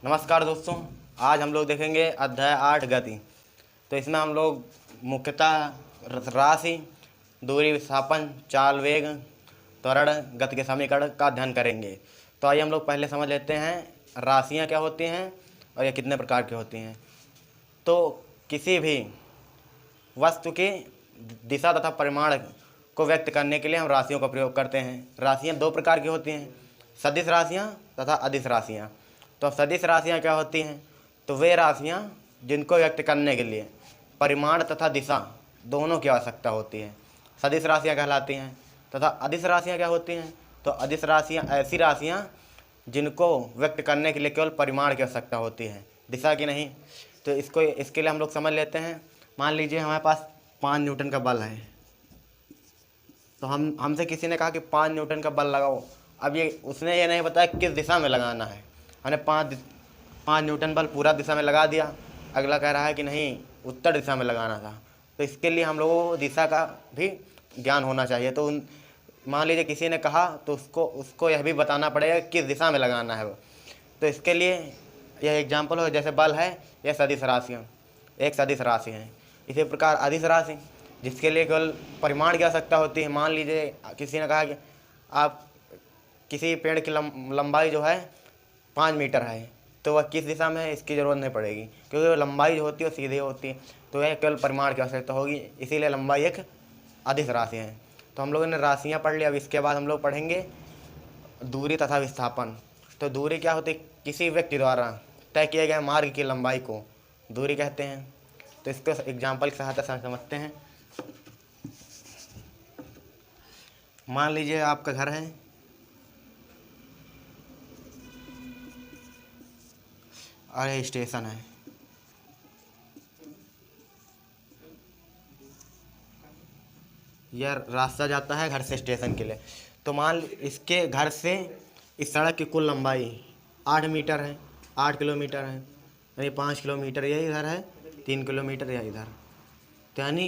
नमस्कार दोस्तों, आज हम लोग देखेंगे अध्याय 8 गति। तो इसमें हम लोग मुख्यतः राशि, दूरी, विस्थापन, चाल, वेग, त्वरण, गति के समीकरण का अध्ययन करेंगे। तो आइए हम लोग पहले समझ लेते हैं राशियाँ क्या होती हैं और ये कितने प्रकार की होती हैं। तो किसी भी वस्तु की दिशा तथा परिमाण को व्यक्त करने के लिए हम राशियों का प्रयोग करते हैं। राशियाँ दो प्रकार की होती हैं, सदिश राशियाँ तथा अदिश राशियाँ। तो अब सदिश राशियाँ क्या होती हैं? तो वे राशियाँ जिनको व्यक्त करने के लिए परिमाण तथा दिशा दोनों की आवश्यकता होती है, सदिश राशियाँ कहलाती हैं। तथा अदिश राशियाँ क्या होती हैं? तो अदिश राशियाँ ऐसी राशियाँ जिनको व्यक्त करने के लिए केवल परिमाण की आवश्यकता होती है, दिशा की नहीं। तो इसके लिए हम लोग समझ लेते हैं। मान लीजिए हमारे पास 5 न्यूटन का बल है। तो हमसे किसी ने कहा कि 5 न्यूटन का बल लगाओ। अब ये उसने ये नहीं बताया किस दिशा में लगाना है। हमने 5 न्यूटन बल पूरा दिशा में लगा दिया, अगला कह रहा है कि नहीं उत्तर दिशा में लगाना था। तो इसके लिए हम लोगों को दिशा का भी ज्ञान होना चाहिए। तो मान लीजिए किसी ने कहा तो उसको यह भी बताना पड़ेगा किस दिशा में लगाना है। तो इसके लिए यह एग्जाम्पल हो, जैसे बल है, यह सदिश राशियाँ एक सदिश राशि है। इसी प्रकार अदिश राशि जिसके लिए केवल परिमाण की आवश्यकता होती है। मान लीजिए किसी ने कहा कि आप किसी पेड़ की लंबाई जो है 5 मीटर है, तो वह किस दिशा में है इसकी ज़रूरत नहीं पड़ेगी, क्योंकि लंबाई जो होती है वो सीधी होती है। तो यह केवल परिमाण की आवश्यकता होगी, इसीलिए लंबाई एक अदिश राशि है। तो हम लोगों ने राशियाँ पढ़ ली। अब इसके बाद हम लोग पढ़ेंगे दूरी तथा विस्थापन। तो दूरी क्या होती है? किसी व्यक्ति द्वारा तय किए गए मार्ग की लंबाई को दूरी कहते हैं। तो इसको एग्जाम्पल की सहायता से समझते हैं। मान लीजिए आपका घर है और ये स्टेशन है। यह रास्ता जाता है घर से स्टेशन के लिए। तो मान इसके घर से इस सड़क की कुल लंबाई 8 मीटर है, 8 किलोमीटर है, यानी 5 किलोमीटर यह इधर है, 3 किलोमीटर यह इधर। तो यानी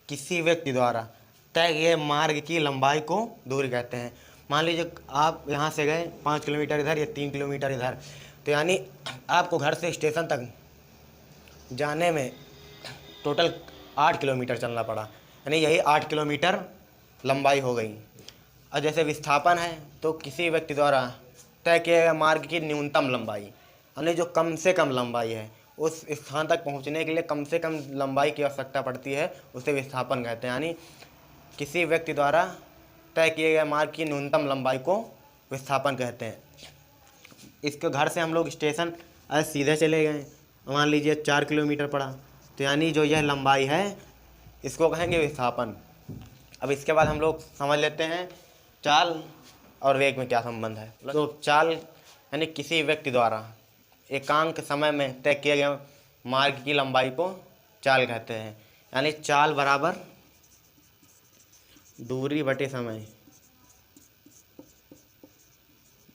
किसी व्यक्ति द्वारा तय किए मार्ग की लंबाई को दूरी कहते हैं। मान लीजिए आप यहाँ से गए 5 किलोमीटर इधर या 3 किलोमीटर इधर। तो यानी आपको घर से स्टेशन तक जाने में टोटल 8 किलोमीटर चलना पड़ा, यानी यही 8 किलोमीटर लंबाई हो गई। और जैसे विस्थापन है, तो किसी व्यक्ति द्वारा तय किए गए मार्ग की न्यूनतम लंबाई, यानी जो कम से कम लंबाई है, उस स्थान तक पहुंचने के लिए कम से कम लंबाई की आवश्यकता पड़ती है, उसे विस्थापन कहते हैं। यानी किसी व्यक्ति द्वारा तय किए गए मार्ग की न्यूनतम लंबाई को विस्थापन कहते हैं। इसके घर से हम लोग स्टेशन आज सीधे चले गए, मान लीजिए 4 किलोमीटर पड़ा, तो यानी जो यह लंबाई है इसको कहेंगे विस्थापन। अब इसके बाद हम लोग समझ लेते हैं चाल और वेग में क्या संबंध है। तो चाल यानी किसी व्यक्ति द्वारा एकांक समय में तय किए गए मार्ग की लंबाई को चाल कहते हैं। यानी चाल बराबर दूरी बटे समय।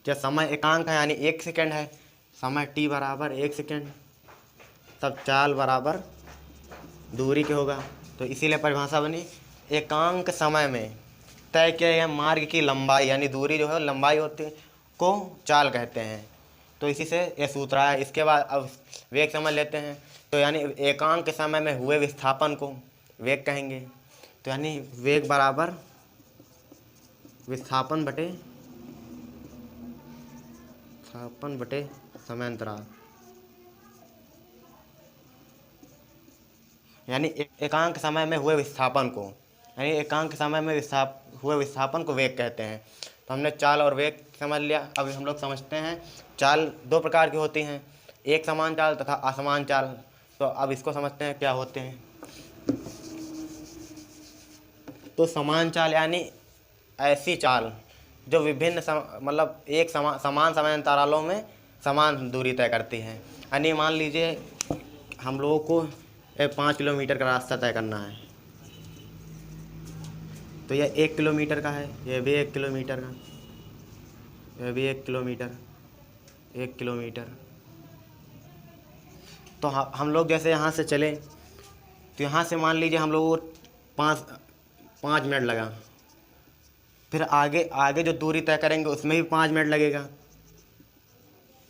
जब समय एकांक है यानी 1 सेकेंड है, समय t बराबर 1 सेकेंड, तब चाल बराबर दूरी के होगा। तो इसीलिए परिभाषा बनी एकांक समय में तय किए गए मार्ग की लंबाई, यानी दूरी जो है लंबाई होती है, को चाल कहते हैं। तो इसी से यह सूत्र आया। इसके बाद अब वेग समझ लेते हैं। तो यानी एकांक समय में हुए विस्थापन को वेग कहेंगे। तो यानी वेग बराबर विस्थापन बटे समय अंतराल। यानी एकांक समय में हुए विस्थापन को, यानी एकांक समय में हुए विस्थापन को वेग कहते हैं। तो हमने चाल और वेग समझ लिया। अब हम लोग समझते हैं चाल दो प्रकार की होती हैं, एक समान चाल तथा असमान चाल। तो अब इसको समझते हैं क्या होते हैं। तो समान चाल यानी ऐसी चाल जो विभिन्न मतलब एक समान समय अंतरालों में समान दूरी तय करती है। यानी मान लीजिए हम लोगों को 5 किलोमीटर का रास्ता तय करना है, तो यह 1 किलोमीटर का है, यह भी 1 किलोमीटर का, यह भी 1 किलोमीटर, 1 किलोमीटर। तो हम लोग जैसे यहाँ से चले, तो यहाँ से मान लीजिए हम लोग 5 मिनट लगा, फिर आगे जो दूरी तय करेंगे उसमें भी 5 मिनट लगेगा,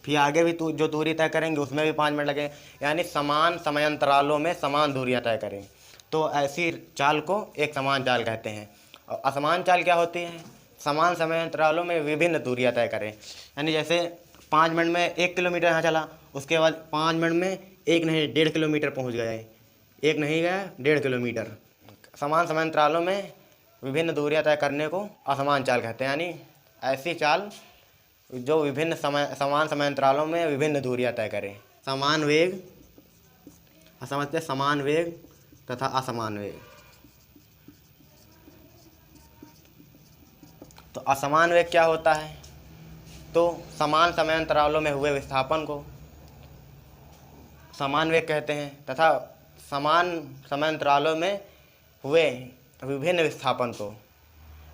फिर आगे भी जो दूरी तय करेंगे उसमें भी 5 मिनट लगेंगे, यानी समान समयांतरालों में समान दूरियां तय करें। तो ऐसी चाल को एक समान चाल कहते हैं। और असमान चाल क्या होती है? समान समयांतरालों में विभिन्न दूरियां तय करें, यानी जैसे 5 मिनट में 1 किलोमीटर यहाँ चला, उसके बाद 5 मिनट में 1 नहीं 1.5 किलोमीटर पहुँच गए, 1 नहीं गया 1.5 किलोमीटर। समान समयांतरालों में विभिन्न दूरियां तय करने को असमान चाल कहते हैं, यानी ऐसी चाल जो समान समयांतरालों में विभिन्न दूरियां तय करें। समान वेग, समझते समान वेग तथा असमान वेग। तो असमान वेग क्या होता है? तो समान समयांतरालों में हुए विस्थापन को समान वेग कहते हैं, तथा समान समयांतरालों में हुए विभिन्न विस्थापन को,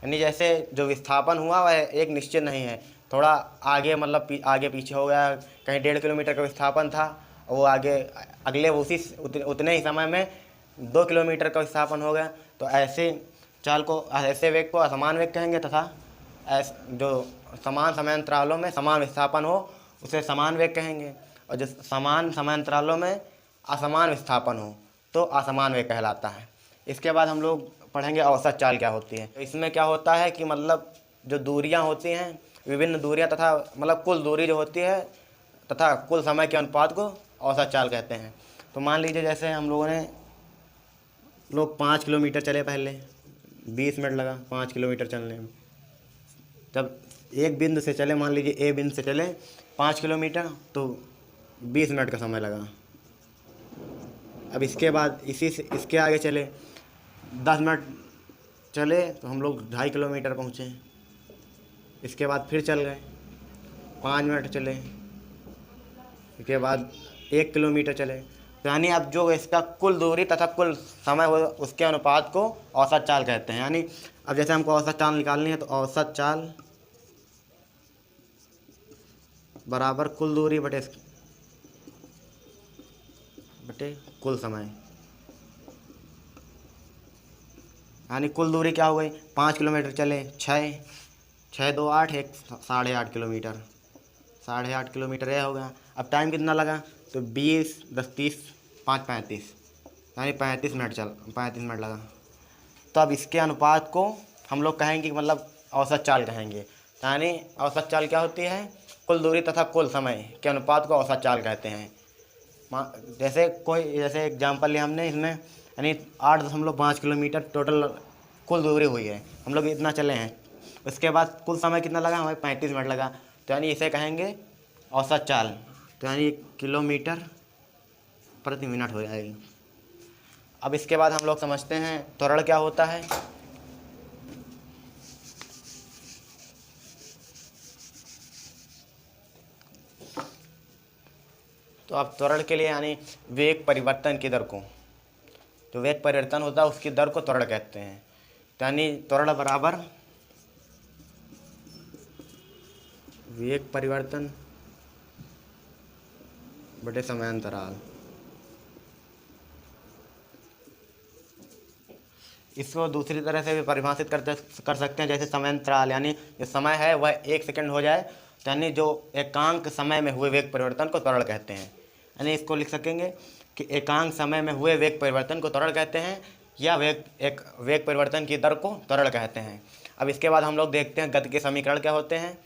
यानी जैसे जो विस्थापन हुआ वह एक निश्चित नहीं है, थोड़ा आगे मतलब आगे पीछे हो गया, कहीं 1.5 किलोमीटर का विस्थापन था वो आगे अगले उतने ही समय में 2 किलोमीटर का विस्थापन हो गया। तो ऐसे चाल को, ऐसे वेग को असमान वेग कहेंगे, तथा जो समान समयांतरालों में समान विस्थापन हो उसे समान वेग कहेंगे, और जो समान समयांतरालों में असमान विस्थापन हो तो असमान वेग कहलाता है। इसके बाद हम लोग पढ़ेंगे औसत चाल क्या होती है। तो इसमें क्या होता है कि मतलब जो दूरियां होती हैं, विभिन्न दूरियां तथा मतलब कुल दूरी जो होती है तथा कुल समय के अनुपात को औसत चाल कहते हैं। तो मान लीजिए जैसे हम लोग 5 किलोमीटर चले, पहले 20 मिनट लगा 5 किलोमीटर चलने में। जब एक बिंदु से चले, मान लीजिए ए बिंदु से चले 5 किलोमीटर, तो 20 मिनट का समय लगा। अब इसके बाद इसके आगे चले 10 मिनट चले तो हम लोग 2.5 किलोमीटर पहुँचे। इसके बाद फिर चल गए 5 मिनट चले, इसके बाद 1 किलोमीटर चले। तो यानी अब जो इसका कुल दूरी तथा कुल समय हो उसके अनुपात को औसत चाल कहते हैं। यानी अब जैसे हमको औसत चाल निकालनी है, तो औसत चाल बराबर कुल दूरी बटे कुल समय। यानी कुल दूरी क्या हो गई? 5 किलोमीटर चले, 6 2 8 1 8.5 किलोमीटर, 8.5 किलोमीटर यह हो गया। अब टाइम कितना लगा? तो 20 10 30 5 35, यानी 35 मिनट लगा। तो अब इसके अनुपात को हम लोग कहेंगे कि मतलब औसत चाल कहेंगे। यानी औसत चाल क्या होती है? कुल दूरी तथा कुल समय के अनुपात को औसत चाल कहते हैं। जैसे एग्जाम्पल लिया हमने इसमें, यानी 8.5 किलोमीटर टोटल कुल दूरी हुई है, हम लोग इतना चले हैं। उसके बाद कुल समय कितना लगा? हमें 35 मिनट लगा। तो यानी इसे कहेंगे औसत चाल। तो यानी किलोमीटर प्रति मिनट हो जाएगी। अब इसके बाद हम लोग समझते हैं त्वरण क्या होता है। तो अब त्वरण के लिए यानी वेग परिवर्तन की दर को, जो वेग परिवर्तन होता है उसकी दर को त्वरण कहते हैं। तो यानी त्वरण बराबर वेग परिवर्तन बटे समयांतराल। इसको दूसरी तरह से भी परिभाषित कर सकते हैं, जैसे समयांतराल, यानी जो समय है वह 1 सेकंड हो जाए, तो यानी जो एकांक समय में हुए वेग परिवर्तन को त्वरण कहते हैं। यानी इसको लिख सकेंगे कि एकांक समय में हुए वेग परिवर्तन को त्वरण कहते हैं, या वेग परिवर्तन की दर को त्वरण कहते हैं। अब इसके बाद हम लोग देखते हैं गति के समीकरण क्या होते हैं।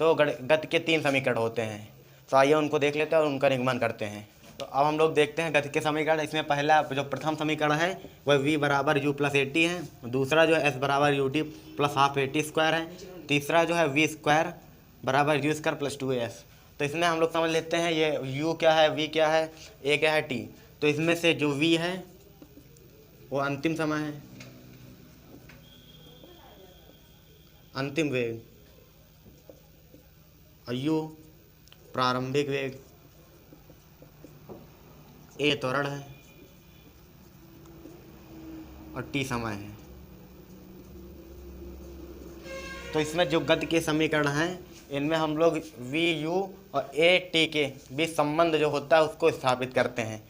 तो गति के 3 समीकरण होते हैं, तो आइए उनको देख लेते हैं और उनका निगमन करते हैं। तो अब हम लोग देखते हैं गति के समीकरण। इसमें पहला जो प्रथम समीकरण है वह v बराबर u प्लस ए टी है, दूसरा जो है s बराबर u T plus half A T square है, तीसरा जो है v स्क्वायर बराबर u स्क्वायर प्लस 2s। तो इसमें हम लोग समझ लेते हैं ये u क्या है, v क्या है, a क्या है, t। तो इसमें से जो v है वो अंतिम समय है, अंतिम वेग, और u प्रारंभिक वेग, a त्वरण है और t समय है। तो इसमें जो गति के समीकरण हैं इनमें हम लोग v u और a t के बीच संबंध जो होता है उसको स्थापित करते हैं।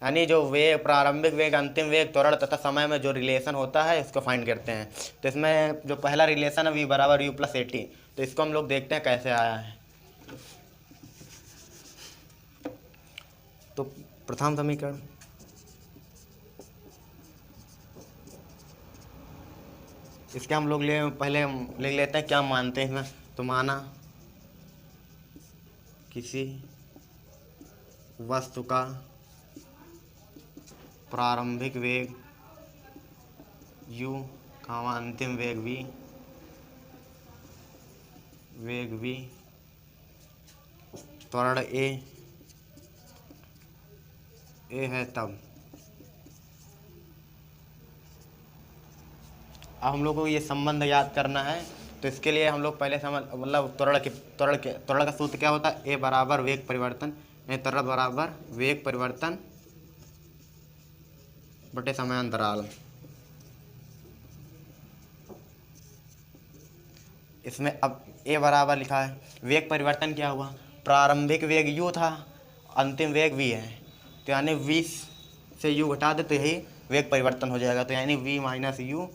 यानी जो वेग, प्रारंभिक वेग, अंतिम वेग, त्वरण तथा समय में जो रिलेशन होता है इसको फाइंड करते हैं। तो इसमें जो पहला रिलेशन है v बराबर u प्लस ए टी, तो इसको हम लोग देखते हैं कैसे आया है। तो प्रथम समीकरण इसके हम लोग पहले लिख लेते हैं क्या मानते हैं इसमें। तो माना किसी वस्तु का प्रारंभिक वेग u, अंतिम वेग v, त्वरण a है तब। अब हम लोग को ये संबंध याद करना है, तो इसके लिए हम लोग पहले मतलब त्वरण का सूत्र क्या होता है, ए बराबर वेग परिवर्तन, त्वरण बराबर वेग परिवर्तन बटे समय अंतराल। इसमें अब ए बराबर लिखा है, वेग परिवर्तन क्या हुआ, प्रारंभिक वेग u था, अंतिम वेग v है, तो यानी v से u घटा दे तो यही वेग परिवर्तन हो जाएगा, तो यानी v माइनस यू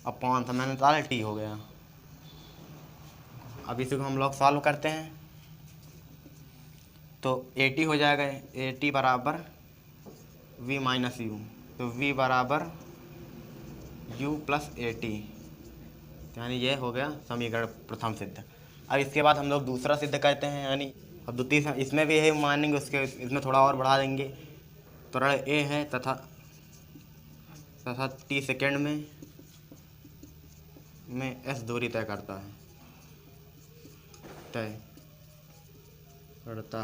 अपॉन समय अंतराल t हो गया। अब इसी को हम लोग सॉल्व करते हैं तो at हो जाएगा, at बराबर v माइनस यू, तो v बराबर u प्लस at, यानी ये हो गया समीकरण प्रथम सिद्ध। अब इसके बाद हम लोग दूसरा सिद्ध करते हैं, यानी अब द्वितीय इसमें भी यही मानेंगे, उसके इसमें थोड़ा और बढ़ा देंगे। त्वरण ए है तथा t सेकेंड में s दूरी तय करता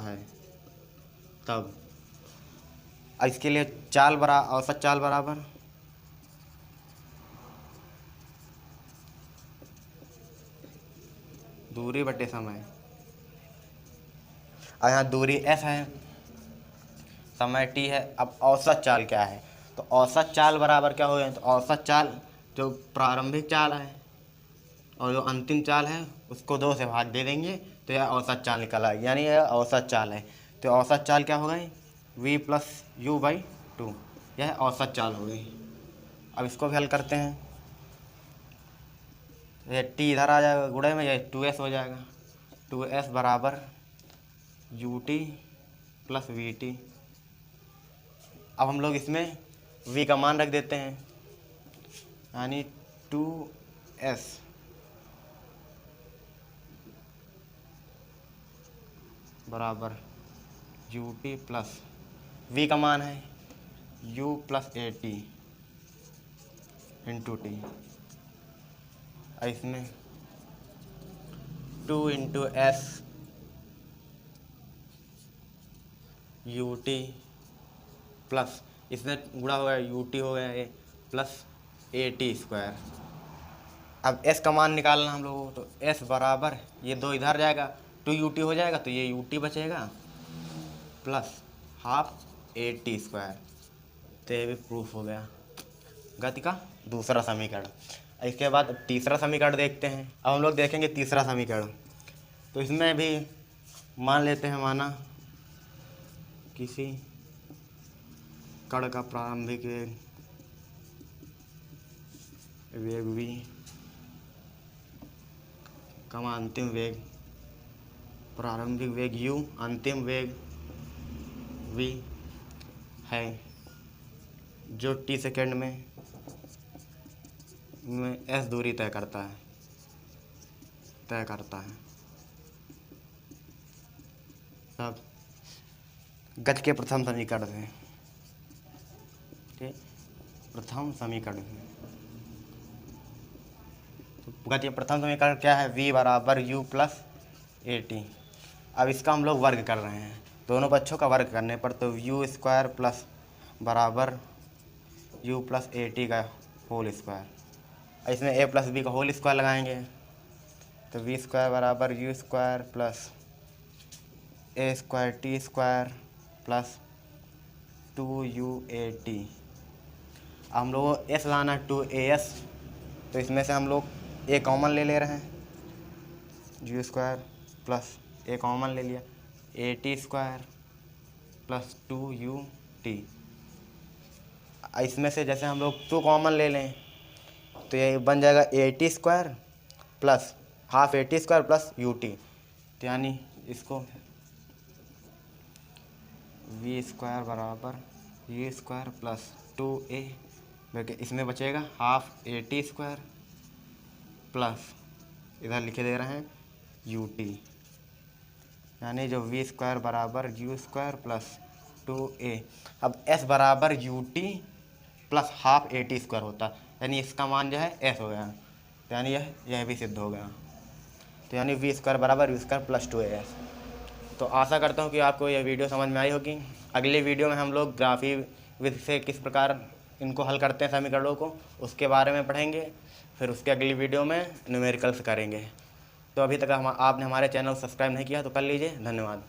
है तब। इसके लिए औसत चाल बराबर दूरी बटे समय। और यहाँ दूरी s है, समय t है। अब औसत चाल क्या है, तो औसत चाल बराबर क्या हो गया, तो औसत चाल जो प्रारंभिक चाल है और जो अंतिम चाल है उसको 2 से भाग दे देंगे तो यह औसत चाल निकल आएगी, यानी यह औसत चाल है। तो औसत चाल क्या हो गई, v प्लस यू बाई 2, यह औसत चाल हो गई। अब इसको भी हल करते हैं, यह t इधर आ जाएगा गुणे में, यह 2s हो जाएगा, 2s बराबर ut प्लस vt। अब हम लोग इसमें v का मान रख देते हैं, यानी 2s बराबर ut प्लस v का मान है u plus at into T. इसमें 2 इंटू एस ut प्लस इसमें गुणा हो गया ut हो गया ये प्लस at स्क्वायर। अब s का मान निकालना हम लोगों को, तो s बराबर ये 2 इधर जाएगा, 2 ut हो जाएगा तो ये ut बचेगा प्लस हाफ at स्क्वायर। तो ये भी प्रूफ हो गया गति का दूसरा समीकरण। इसके बाद तीसरा समीकरण देखते हैं। अब हम लोग देखेंगे तीसरा समीकरण, तो इसमें भी मान लेते हैं, माना किसी कण का प्रारंभिक वेग v, अंतिम वेग, प्रारंभिक वेग u, अंतिम वेग v है, जो t सेकेंड में s दूरी तय करता है। तब गति के प्रथम समीकरण से, ठीक, प्रथम समीकरण से तो गति के प्रथम समीकरण क्या है, v बराबर u प्लस at। अब इसका हम लोग वर्ग कर रहे हैं, दोनों पक्षों का वर्ग करने पर, तो u स्क्वायर प्लस बराबर u प्लस at का होल स्क्वायर। इसमें a प्लस b का होल स्क्वायर लगाएंगे, तो v स्क्वायर बराबर u square plus a square t square plus 2uat। हम लोगों को s लाना है 2as, तो इसमें से हम लोग a कॉमन ले रहे हैं, u square plus a common ले लिया, at स्क्वायर प्लस 2ut। इसमें से जैसे हम लोग 2 कॉमन ले लें तो ये बन जाएगा at square plus half at square plus ut, तो यानी इसको वी स्क्वायर बराबर यू स्क्वायर प्लस 2a, इसमें बचेगा half A T square plus इधर लिखे दे रहे हैं यू टी, यानी जो वी स्क्वायर बराबर यू स्क्वायर प्लस 2a। अब एस बराबर U T plus half A T square होता, यानी इसका मान जो है एस हो गया, तो यानी यह भी सिद्ध हो गया। तो यानी वी स्क्वायर बराबर यू स्क्वायर प्लस 2as। तो आशा करता हूँ कि आपको यह वीडियो समझ में आई होगी। अगली वीडियो में हम लोग ग्राफी विधि से किस प्रकार इनको हल करते हैं समीकरणों को, उसके बारे में पढ़ेंगे। फिर उसके अगली वीडियो में न्यूमेरिकल्स करेंगे। तो अभी तक आपने हमारे चैनल को सब्सक्राइब नहीं किया तो कर लीजिए। धन्यवाद।